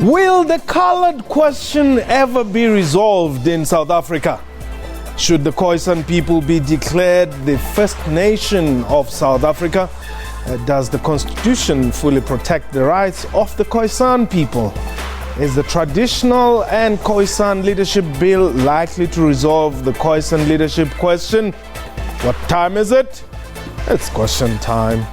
Will the colored question ever be resolved in South Africa? Should the Khoisan people be declared the first nation of South Africa? Does the Constitution fully protect the rights of the Khoisan people? Is the traditional and Khoisan leadership bill likely to resolve the Khoisan leadership question? What time is it? It's question time.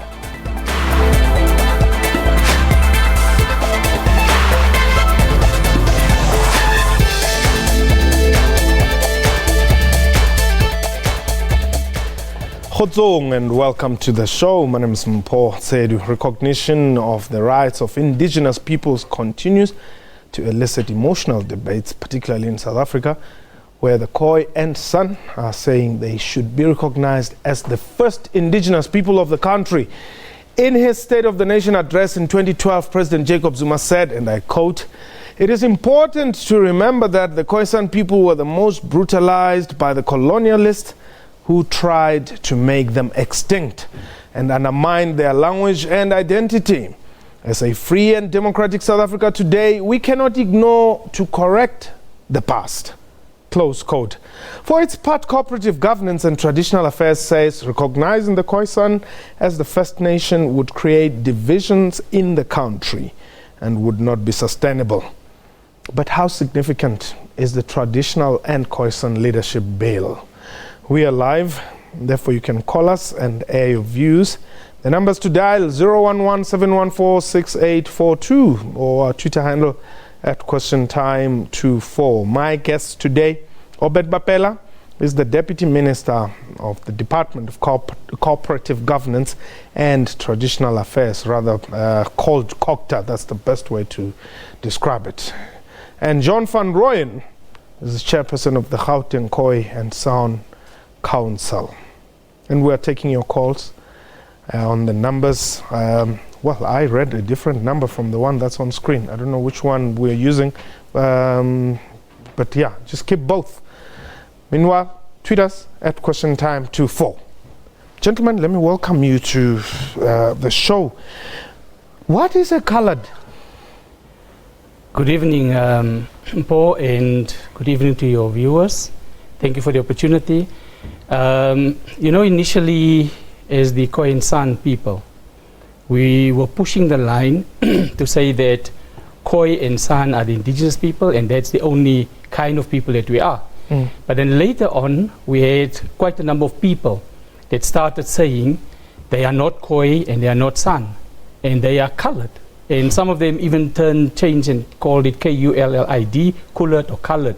Khotsong and welcome to the show. My name is Mpho Tsedu. Recognition of the rights of indigenous peoples continues to elicit emotional debates, particularly in South Africa, where the Khoi and San are saying they should be recognized as the first indigenous people of the country. In his State of the Nation address in 2012, President Jacob Zuma said, and I quote, "It is important to remember that the Khoisan people were the most brutalized by the colonialists who tried to make them extinct and undermine their language and identity. As a free and democratic South Africa today, we cannot ignore to correct the past." Close quote. For its part, Cooperative Governance and Traditional Affairs says recognizing the Khoisan as the first nation would create divisions in the country and would not be sustainable. But how significant is the traditional and Khoisan leadership bill? We are live, therefore you can call us and air your views. The numbers to dial 011-714-6842 or our Twitter handle at QuestionTime24. My guest today, Obed Bapela, is the Deputy Minister of the Department of Cooperative Governance and Traditional Affairs, rather called COGTA, that's the best way to describe it. And John van Rooyen is the Chairperson of the Gauteng Khoi and San Council. And we are taking your calls on the numbers. Well, I read a different number from the one that's on screen. I don't know which one we're using. But yeah, just keep both. Meanwhile, tweet us at QuestionTime24. Gentlemen, let me welcome you to the show. What is a colored? Good evening, Mpho, and good evening to your viewers. Thank you for the opportunity. Initially, as the Khoi and San people, we were pushing the line to say that Khoi and San are the indigenous people, and that's the only kind of people that we are. But then later on, we had quite a number of people that started saying they are not Khoi and they are not San, and they are colored. And some of them even changed and called it K-U-L-L-I-D, colored or colored,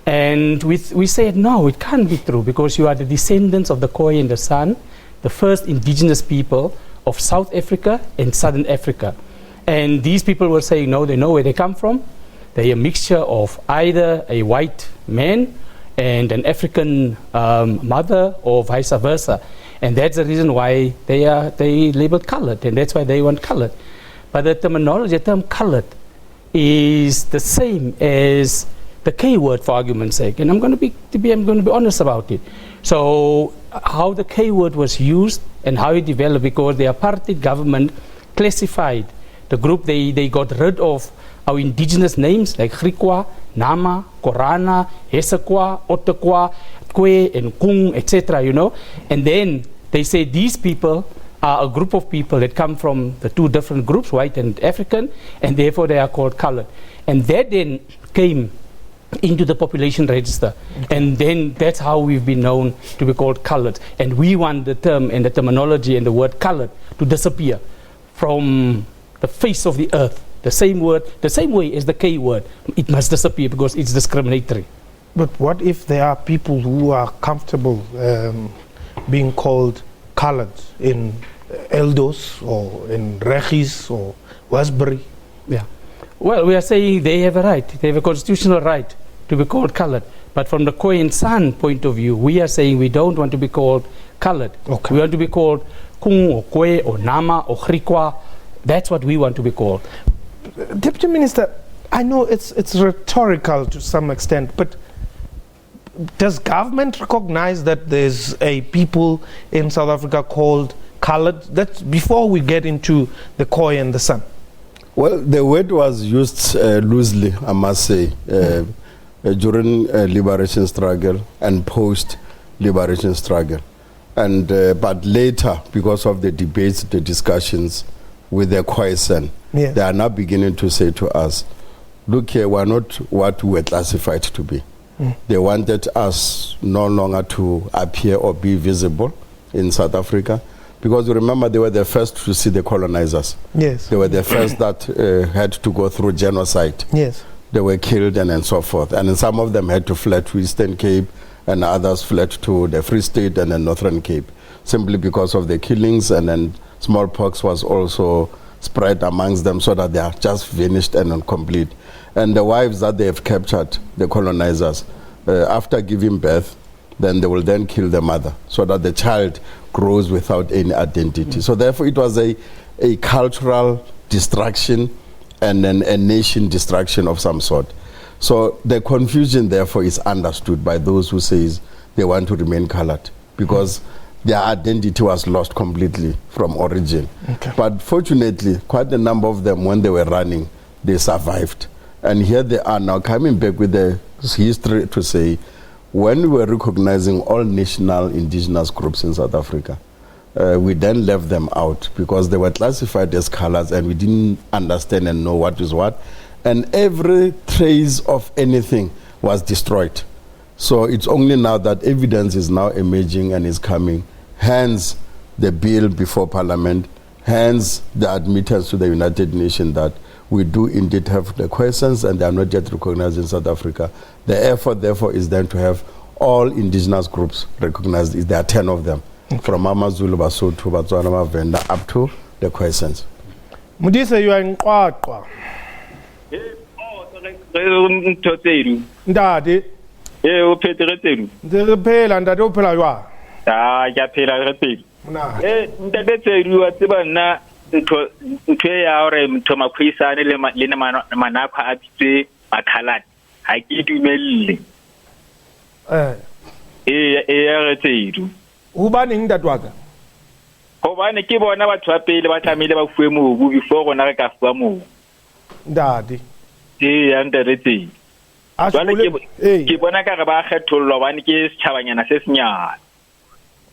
And we said, no, it can't be true, because you are the descendants of the Khoi and the San, the first indigenous people of South Africa and Southern Africa. And these people were saying, no, they know where they come from. They're a mixture of either a white man and an African mother, or vice versa. And that's the reason why they labeled colored, and that's why they want colored. But the terminology, the term colored, is the same as the K word, for argument's sake, and I'm going to be honest about it. So how the K word was used and how it developed, because the apartheid government classified the group, they got rid of our indigenous names like Griqua, Nama, Korana, Hesekwa, Otekwa, Kwe, and Kung, etc. And then they say these people are a group of people that come from the two different groups, white and African, and therefore they are called colored. And that then came into the population register, and then that's how we've been known to be called colored. And we want the term and the terminology and the word colored to disappear from the face of the earth. The same word, the same way as the K word, it must disappear because it's discriminatory. But what if there are people who are comfortable being called colored in Eldos or in Regis or Westbury? Yeah. Well, we are saying they have a right. They have a constitutional right to be called colored. But from the Khoi and San point of view, we are saying we don't want to be called colored. Okay. We want to be called Kung or Kwe or Nama or Griqua. That's what we want to be called. Deputy Minister, I know it's rhetorical to some extent, but does government recognize that there's a people in South Africa called colored? That's before we get into the Khoi and the San. Well, the word was used loosely, I must say, during liberation struggle and post-liberation struggle. And but later, because of the debates, the discussions with the Khoisan, they are now beginning to say to us, look here, we're not what we were classified to be. They wanted us no longer to appear or be visible in South Africa, because you remember they were the first to see the colonizers. Yes. They were the first that had to go through genocide. Yes. They were killed and so forth. And some of them had to flee to Eastern Cape, and others fled to the Free State and the Northern Cape, simply because of the killings, and then smallpox was also spread amongst them, so that they are just vanished and incomplete. And the wives that they have captured, the colonizers, after giving birth, then they will then kill the mother, so that the child grows without any identity. So therefore it was a cultural destruction and then a nation destruction of some sort. So the confusion therefore is understood by those who says they want to remain colored, because their identity was lost completely from origin. But fortunately, quite a number of them, when they were running, they survived. And here they are now coming back with the history to say, when we were recognizing all national indigenous groups in South Africa, we then left them out because they were classified as colors and we didn't understand and know what is what. And every trace of anything was destroyed. So it's only now that evidence is now emerging and is coming. Hence the bill before Parliament, hence the admittance to the United Nations that we do indeed have the Khoisans and they are not yet recognized in South Africa. The effort, therefore, is then to have all indigenous groups recognized. There are 10 of them, from Amazulu, Basotho, Batswana, Mavenda, up to the Khoisans. Mudisa, you are in Kwakwa. Ndadi. O phete The pale and the opera you are. ya phela re pele ntate tsedu wa tseba nna ntho ya hore motho Khoisan le manakwa a bitse makhalati ha ke dumelle ya re tsedu o ba neng tatwaka hobane ke bona batho ba pele ba tlamile ba fuwe mobu before rona re ka fuwa mobu ndadi ya ntate tsedu ke bona ka re ba kgethollo bane ke setjhabanyana se senyana.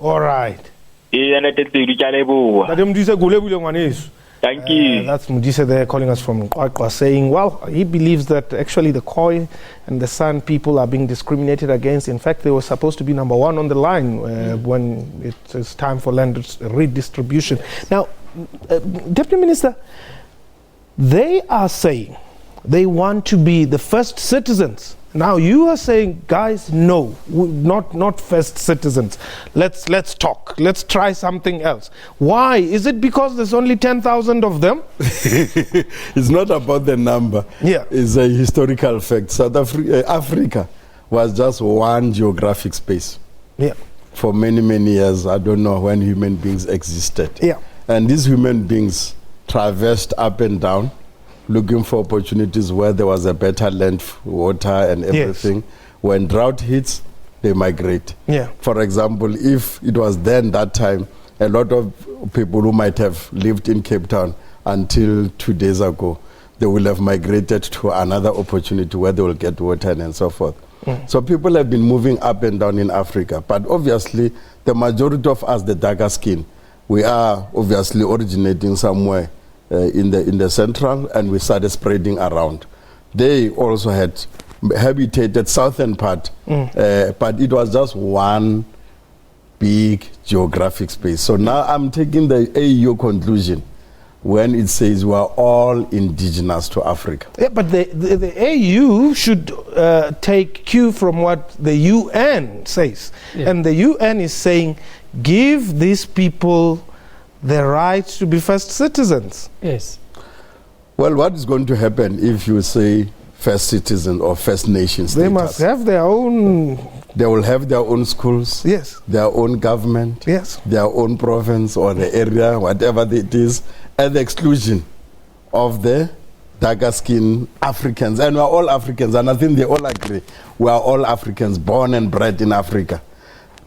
All right. Thank you. That's Mudisa there calling us from Kwakwa, saying, well, he believes that actually the Khoi and the San people are being discriminated against. In fact, they were supposed to be number one on the line when it is time for land redistribution. Now, Deputy Minister, they are saying they want to be the first citizens. Now you are saying, guys, no, not first citizens. Let's talk. Let's try something else. Why? Is it because there's only 10,000 of them? It's not about the number. Yeah, it's a historical fact. Africa was just one geographic space. Yeah, for many years. I don't know when human beings existed. Yeah, and these human beings traversed up and down, looking for opportunities where there was a better land, water and everything. Yes. When drought hits, they migrate. Yeah. For example, if it was then that time, a lot of people who might have lived in Cape Town until 2 days ago, they will have migrated to another opportunity where they will get water and so forth. So people have been moving up and down in Africa. But obviously, the majority of us, the darker skin, we are obviously originating somewhere in the central, and we started spreading around. They also had habitated southern part, but it was just one big geographic space. So now I'm taking the AU conclusion when it says we are all indigenous to Africa. Yeah, but the AU should take cue from what the UN says. Yeah. And the UN is saying, give these people the right to be first citizens. Yes. Well, what is going to happen if you say first citizen or first nation status? They must have their own... They will have their own schools, yes, their own government, yes, their own province or the area, whatever it is, at the exclusion of the darker skinned Africans. And we are all Africans, and I think they all agree. We are all Africans, born and bred in Africa.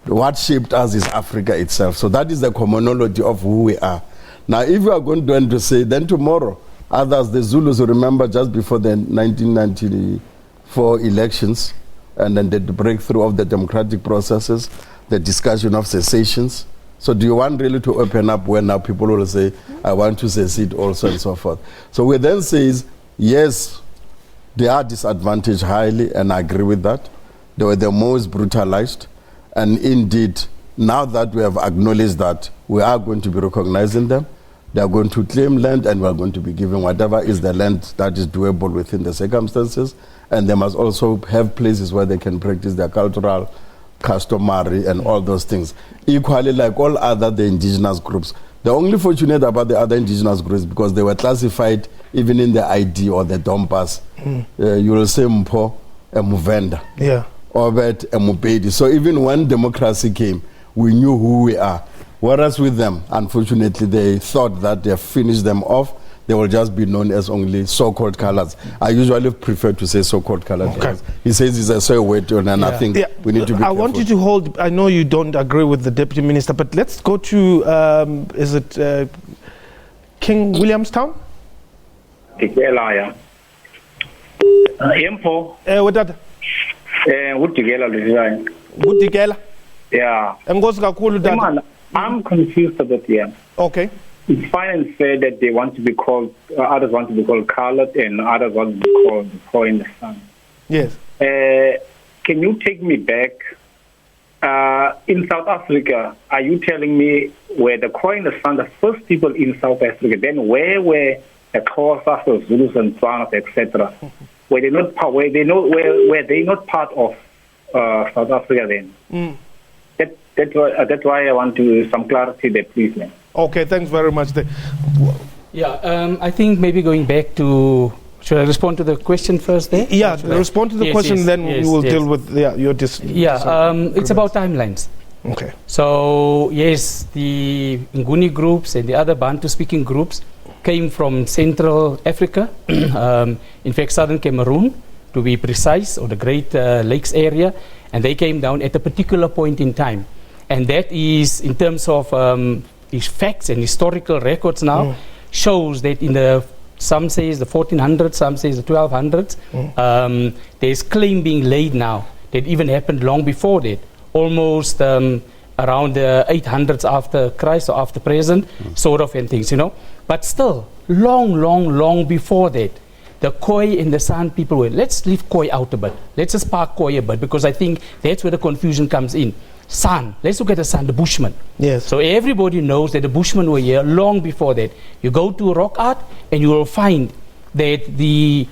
What shaped us is Africa itself. So that is the commonology of who we are. Now, if we are going to say, then tomorrow, Others, the Zulus, remember just before the 1994 elections, and then the breakthrough of the democratic processes, the discussion of cessations. So do you want really to open up where now people will say, I want to secede also and so forth? So we then says, yes, they are disadvantaged highly, and I agree with that. They were the most brutalized. And indeed, now that we have acknowledged that we are going to be recognizing them, they are going to claim land, and we are going to be giving whatever is the land that is doable within the circumstances. And they must also have places where they can practice their cultural, customary, and all those things. Equally, like all other the indigenous groups. The only fortunate about the other indigenous groups, because they were classified even in the ID or the Dompas. You will say Mpo, a Muvenda, Obet, a Mupedi. So even when democracy came, we knew who we are. Whereas with them, unfortunately, they thought that they have finished them off. They will just be known as only so-called colors. I usually prefer to say so-called colors. Okay. He says it's a soy word, and I think we need to be careful. I want you to hold, I know you don't agree with the Deputy Minister, but let's go to, is it King Williamstown? Tikelaya. Info. What that? Would yeah. I'm confused about them. Okay. It's fine and fair that they want to be called, others want to be called colored, and others want to be called Khoi and San. Yes. Can you take me back? In South Africa, are you telling me where the Khoi and San, the first people in South Africa, then where were the Khoisan, the Zulus and Tswanas, etc.? Were they not part of South Africa then? That's why I want to some clarity there, please, man. Okay, thanks very much. I think maybe going back to, should I respond to the question first there? Yeah, respond to the question, then we will deal with your it's about timelines. Okay. So, yes, the Nguni groups and the other Bantu-speaking groups came from Central Africa, in fact, Southern Cameroon, to be precise, or the Great Lakes area, and they came down at a particular point in time. And that is, in terms of these facts and historical records now, shows that in the, some says the 1400s, some says the 1200s, there's claim being laid now that even happened long before that, almost around the 800s after Christ or after present, sort of, and things, you know. But still, long before that, the Khoi and the San people were, let's leave Khoi out a bit. Let's just park Khoi a bit, because I think that's where the confusion comes in. San, let's look at the San, the Bushmen. Yes. So everybody knows that the Bushmen were here long before that. You go to rock art and you will find that the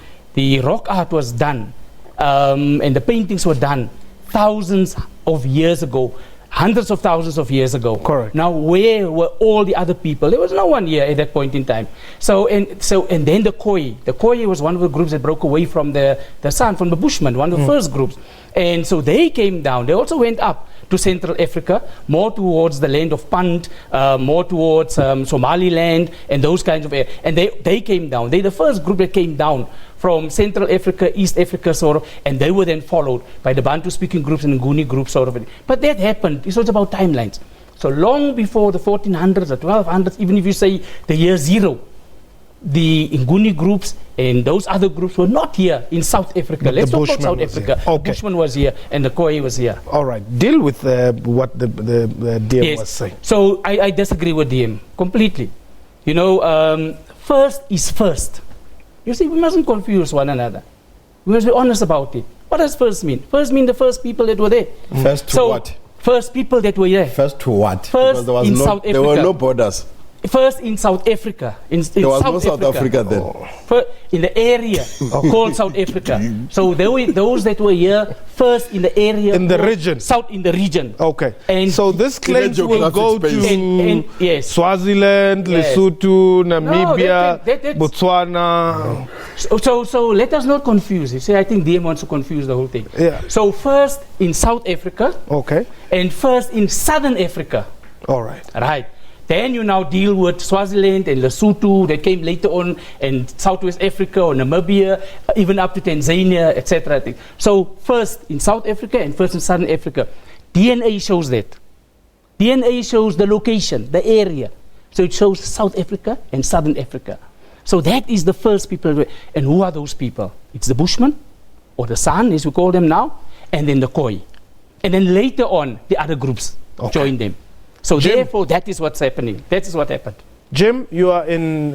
rock art was done and the paintings were done thousands of years ago, hundreds of thousands of years ago. Correct. Now, where were all the other people? There was no one here at that point in time. And then the Khoi. The Khoi was one of the groups that broke away from the San, from the Bushmen, one of the first groups. And so they came down. They also went up to Central Africa, more towards the land of Punt, more towards Somaliland, and those kinds of areas. And they came down. They're the first group that came down from Central Africa, East Africa, sort of, and they were then followed by the Bantu-speaking groups and Nguni groups, sort of. But that happened. So it's about timelines. So long before the 1400s or 1200s, even if you say the year zero, the Nguni groups and those other groups were not here in South Africa. But let's talk about South Africa. Okay. The Bushman was here and the Khoi was here. All right. Deal with what the DM was saying. So I disagree with DM completely. You know, first is first. You see, we mustn't confuse one another. We must be honest about it. What does first mean? First mean the first people that were there. First to what? First people that were there. First to what? First in South Africa. There were no borders. First in South Africa. There was no South Africa then. First in the area called South Africa. So there were those that were here first in the area. In the region. South in the region. Okay. And so this claim will go to yes. Swaziland, Yes. Lesotho, Namibia, that's Botswana. So let us not confuse it. See, I think DM wants to confuse the whole thing. Yeah. So first in South Africa. Okay. And first in Southern Africa. All right. Right. Then you now deal with Swaziland and Lesotho that came later on, and Southwest Africa or Namibia, even up to Tanzania, etc. So first in South Africa and first in Southern Africa. DNA shows that. DNA shows the location, the area. So it shows South Africa and Southern Africa. So that is the first people. And who are those people? It's the Bushmen, or the San, as we call them now, and then the Khoi. And then later on, the other groups join them. So Jim, therefore, that is what's happening. That is what happened. Jim, you are in,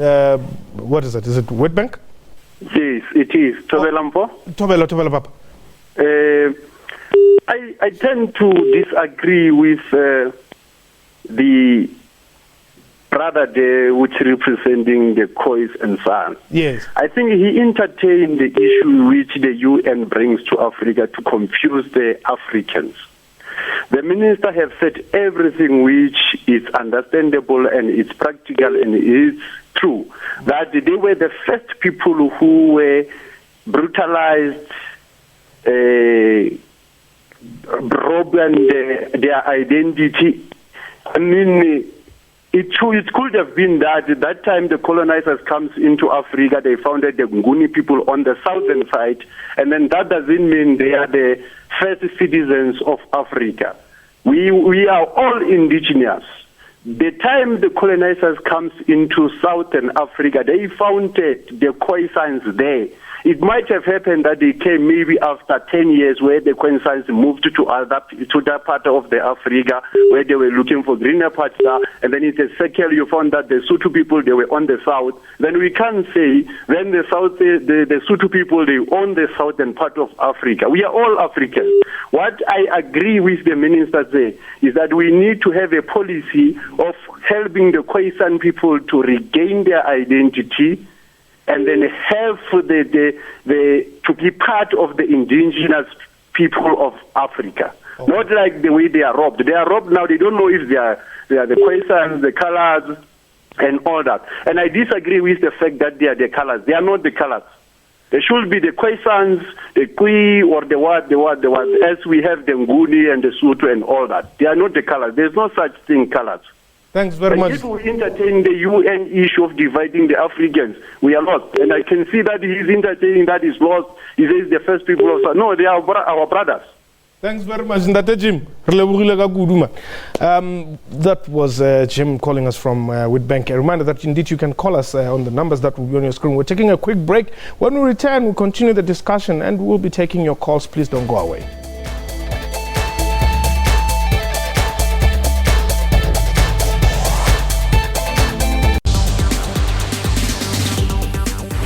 what is it? Is it Witbank? Yes, it is. Tobelampo? Tobelo Papa. I tend to disagree with the brother there, which representing the Khoi and San. Yes. I think he entertained the issue which the UN brings to Africa to confuse the Africans. The minister have said everything which is understandable and it's practical and it's true, that they were the first people who were brutalized, broken their identity. I mean, it could have been that at that time the colonizers comes into Africa, they founded the Nguni people on the southern side, and then that doesn't mean they are the first citizens of Africa. We are all indigenous. The time the colonizers comes into southern Africa, they founded the Khoisans there. It might have happened that they came maybe after 10 years where the Khoisans moved to that part of the Africa where they were looking for greener pastures, and then in the second you found that the Sotho people, they were on the south. Then we can't say then the Sotho people, they own the southern part of Africa. We are all Africans. What I agree with the minister there is that we need to have a policy of helping the Khoisan people to regain their identity and then help to be part of the indigenous people of Africa. Okay. Not like the way they are robbed. They are robbed now. They don't know if they are the Khoisans, the colors, and all that. And I disagree with the fact that they are the colors. They are not the colors. They should be the Khoisans, the Kui, or the what, as we have the Nguni and the Sotho and all that. They are not the colors. There's no such thing, colors. Thanks very much. If we entertain the UN issue of dividing the Africans, we are lost. And I can see that he's entertaining that is lost. He says the first people of... No, they are our brothers. Thanks very much, Ndate Jim. That was Jim calling us from Witbank. A reminder that indeed you can call us on the numbers that will be on your screen. We're taking a quick break. When we return, we'll continue the discussion and we'll be taking your calls. Please don't go away.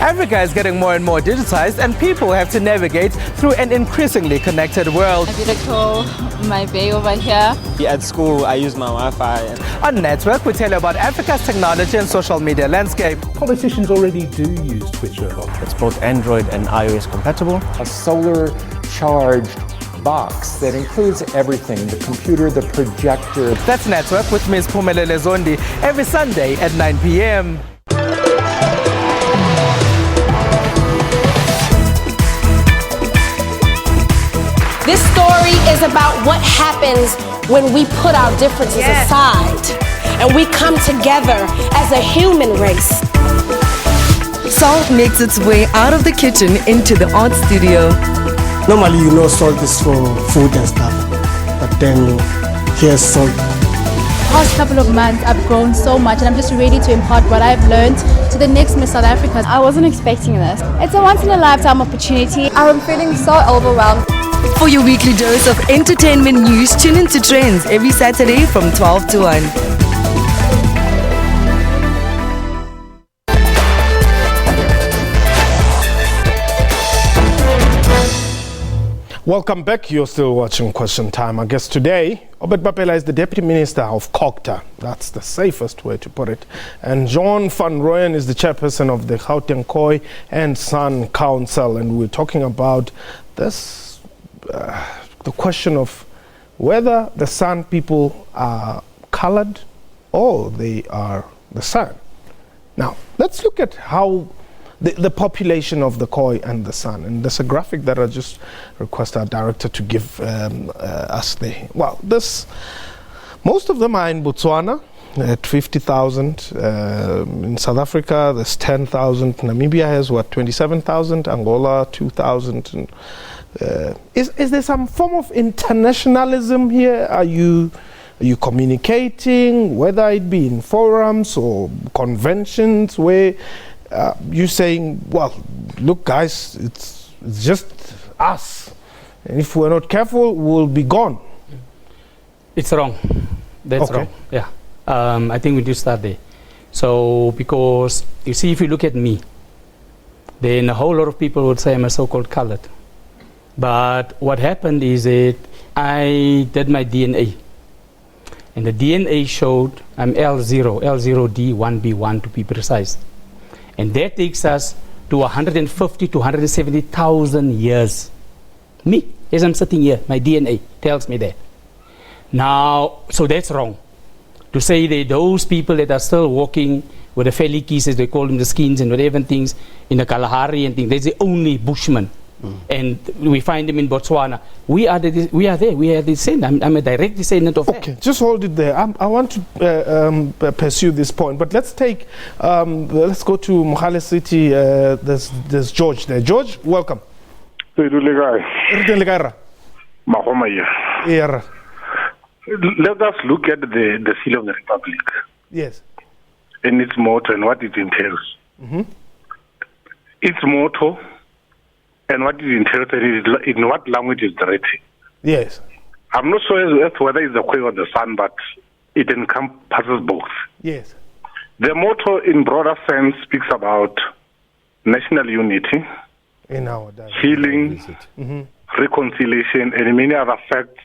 Africa is getting more and more digitized, and people have to navigate through an increasingly connected world. I did a call my bay over here. At school, I use my Wi-Fi. On Network, we tell you about Africa's technology and social media landscape. Politicians already do use Twitter a lot. It's both Android and iOS compatible. A solar charged box that includes everything, the computer, the projector. That's Network with Ms. Phumelele Zondi every Sunday at 9 p.m. This story is about what happens when we put our differences aside and we come together as a human race. Salt makes its way out of the kitchen into the art studio. Normally, salt is for food and stuff, but then here's salt. The past couple of months, I've grown so much, and I'm just ready to impart what I've learned to the next Miss South Africa. I wasn't expecting this. It's a once-in-a-lifetime opportunity. I'm feeling so overwhelmed. For your weekly dose of entertainment news, tune into Trends every Saturday from 12 to 1. Welcome back. You're still watching Question Time. Our guest today, Obed Bapela, is the Deputy Minister of Cooperative. That's the safest way to put it. And John van Rooyen is the chairperson of the Khoi and San Council. And we're talking about this, the question of whether the San people are colored or they are the San. Now, let's look at how the population of the Khoi and the San. And there's a graphic that I just request our director to give us there. Well, most of them are in Botswana at 50,000. In South Africa, there's 10,000. Namibia has, 27,000. Angola, 2,000. And, is there some form of internationalism here? Are you communicating, whether it be in forums or conventions, where you're saying, well, look, guys, it's just us. And if we're not careful, we'll be gone. It's wrong. That's wrong. Yeah. I think we do start there. So, because you see, if you look at me, then a whole lot of people would say I'm a so-called colored. But what happened is that I did my DNA. And the DNA showed I'm L0D, 1B1 to be precise. And that takes us to 150 to 170,000 years. Me, as I'm sitting here, my DNA tells me that. Now, so that's wrong. To say that those people that are still walking with the felikis, as they call them, the skins and whatever things, in the Kalahari and things, that's the only Bushmen. And we find them in Botswana. We are there. We are the descendant. I'm a direct descendant of Okay, just hold it there. I want to pursue this point, but let's take. Let's go to Mohale City. There's George there. George, welcome. Let us look at the seal of the Republic. Yes. And its motto and what it entails. Its motto and what it entails and in what language is written. Yes. I'm not sure as whether it's the Khoi or the San, but it encompasses both. Yes. The motto in broader sense speaks about national unity, in our healing, reconciliation, and many other facts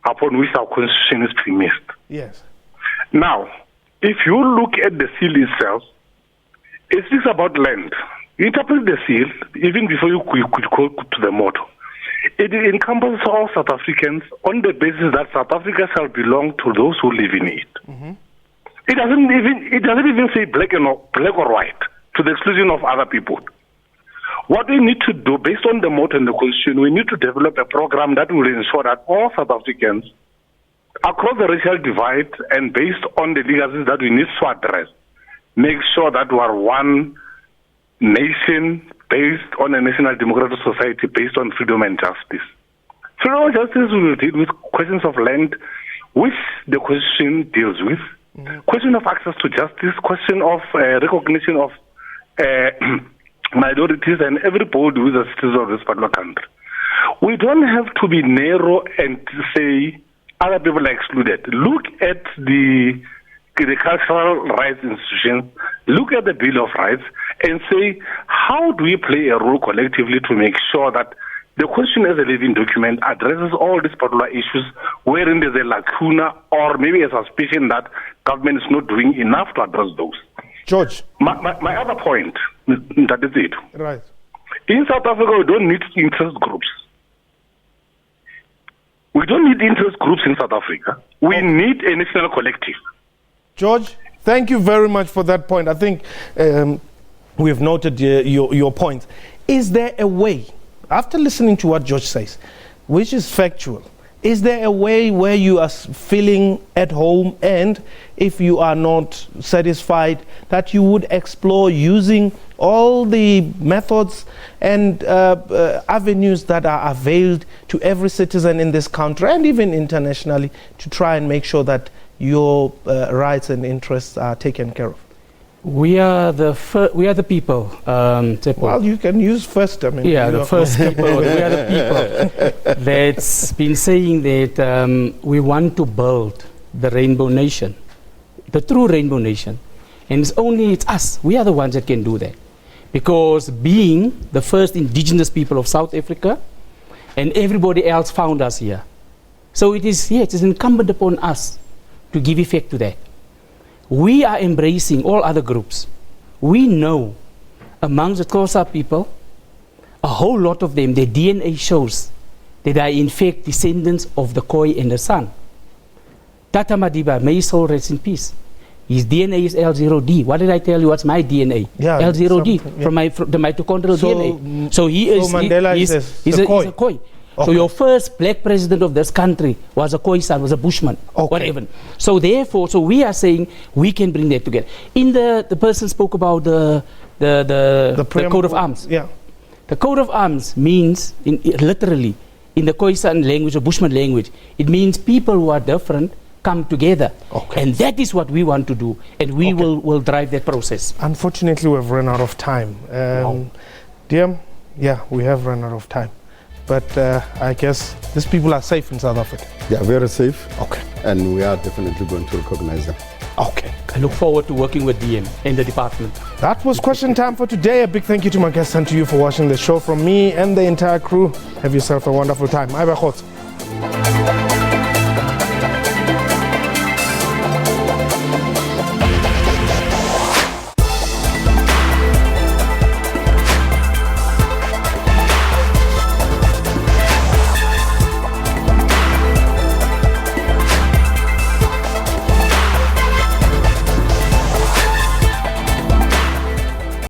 upon which our constitution is premised. Yes. Now, if you look at the seal itself, it speaks about land. You interpret the seal, even before you could go to the motto. It encompasses all South Africans on the basis that South Africa shall belong to those who live in it. It doesn't even say black or white, to the exclusion of other people. What we need to do, based on the motto and the constitution, we need to develop a program that will ensure that all South Africans, across the racial divide and based on the legacies that we need to address, make sure that we are one nation based on a national democratic society based on freedom and justice. Freedom and justice will deal with questions of land, which the Constitution deals with, question of access to justice, question of recognition of minorities and everybody who is a citizen of this particular country. We don't have to be narrow and say other people are excluded. Look at the cultural rights institutions, look at the Bill of Rights, and say, how do we play a role collectively to make sure that the Constitution as a living document addresses all these particular issues wherein there's a lacuna or maybe a suspicion that government is not doing enough to address those. George. My other point, that is it. Right. In South Africa, we don't need interest groups. We don't need interest groups in South Africa. We need a national collective. George, thank you very much for that point. I think we've noted your point. Is there a way, after listening to what George says, which is factual, is there a way where you are feeling at home, and if you are not satisfied, that you would explore using all the methods and avenues that are availed to every citizen in this country and even internationally to try and make sure that your rights and interests are taken care of? We are the people. Well, you can use first. I mean, yeah, the first people. We are the people that's been saying that we want to build the rainbow nation, the true rainbow nation, and it's us. We are the ones that can do that, because being the first indigenous people of South Africa, and everybody else found us here, so it is incumbent upon us to give effect to that. We are embracing all other groups. We know amongst the Khoisan people, a whole lot of them, their DNA shows that they are in fact descendants of the Khoi and the San. Tata Madiba, may his soul rest in peace. His DNA is L0D. What did I tell you? What's my DNA? Yeah, L0D, from the mitochondrial DNA. So he's a Khoi. Okay. So your first black president of this country was a Khoisan, was a Bushman, whatever. So therefore, we are saying we can bring that together. In the person spoke about the coat of arms. Yeah. The coat of arms means, literally, in the Khoisan language or Bushman language, it means people who are different come together. And that is what we want to do, and we will drive that process. Unfortunately, we've run out of time. Dear, yeah, we have run out of time. But I guess these people are safe in South Africa. They are very safe. Okay. And we are definitely going to recognize them. Okay. I look forward to working with DM and the department. That was question time for today. A big thank you to my guests and to you for watching the show. From me and the entire crew, have yourself a wonderful time.